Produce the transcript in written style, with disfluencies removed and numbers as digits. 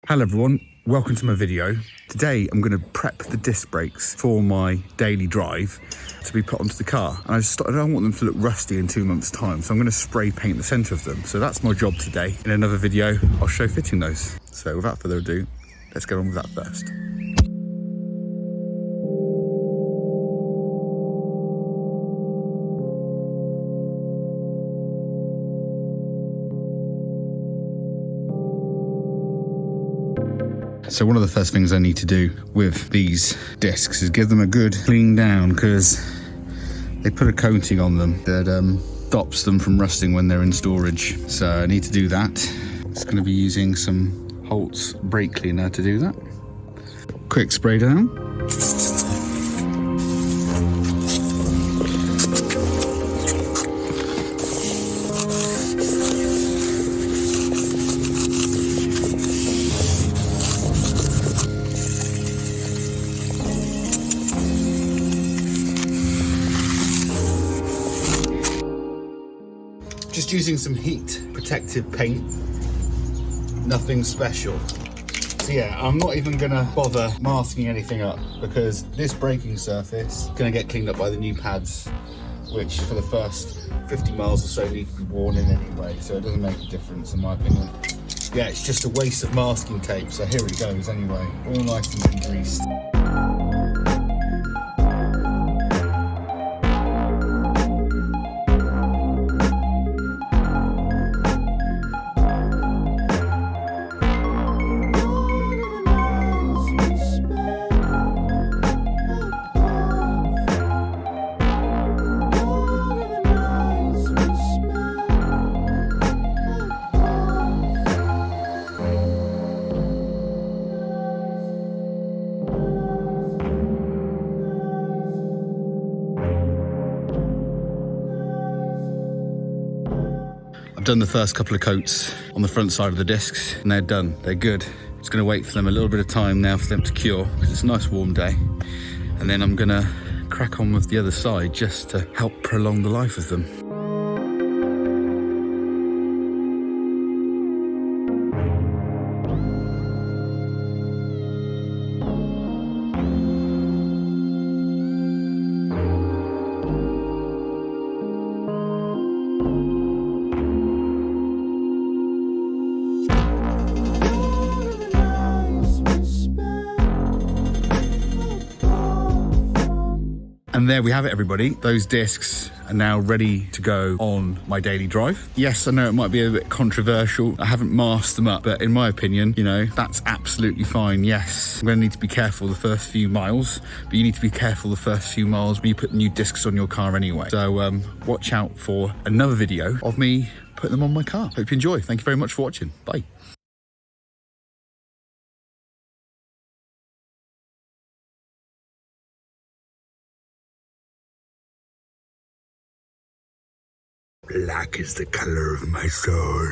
Hello everyone, welcome to my video. Today I'm going to prep the disc brakes for my daily drive to be put onto the car. And I don't want them to look rusty in 2 months' time, so I'm going to spray paint the centre of them. So that's my job today. In another video, I'll show fitting those. So without further ado, let's get on with that first. So one of the first things I need to do with these discs is give them a good clean down, because they put a coating on them that stops them from rusting when they're in storage. So I need to do that. Just going to be using some Holt's brake cleaner to do that. Quick spray down. Just using some heat protective paint, nothing special. So yeah, I'm not even gonna bother masking anything up, because this braking surface is gonna get cleaned up by the new pads, which for the first 50 miles or so need to be worn in anyway, so it doesn't make a difference in my opinion. Yeah, it's just a waste of masking tape, so here it goes anyway, all nice and degreased. I've done the first couple of coats on the front side of the discs and they're done, they're good. Just gonna wait for them a little bit of time now for them to cure, because it's a nice warm day. And then I'm gonna crack on with the other side just to help prolong the life of them. And there we have it, everybody. Those discs are now ready to go on my daily drive. Yes, I know it might be a bit controversial. I haven't masked them up, but in my opinion, you know, that's absolutely fine. Yes, I'm gonna need to be careful the first few miles, but you need to be careful the first few miles when you put new discs on your car anyway. So watch out for another video of me putting them on my car. Hope you enjoy. Thank you very much for watching. Bye. Black is the color of my soul.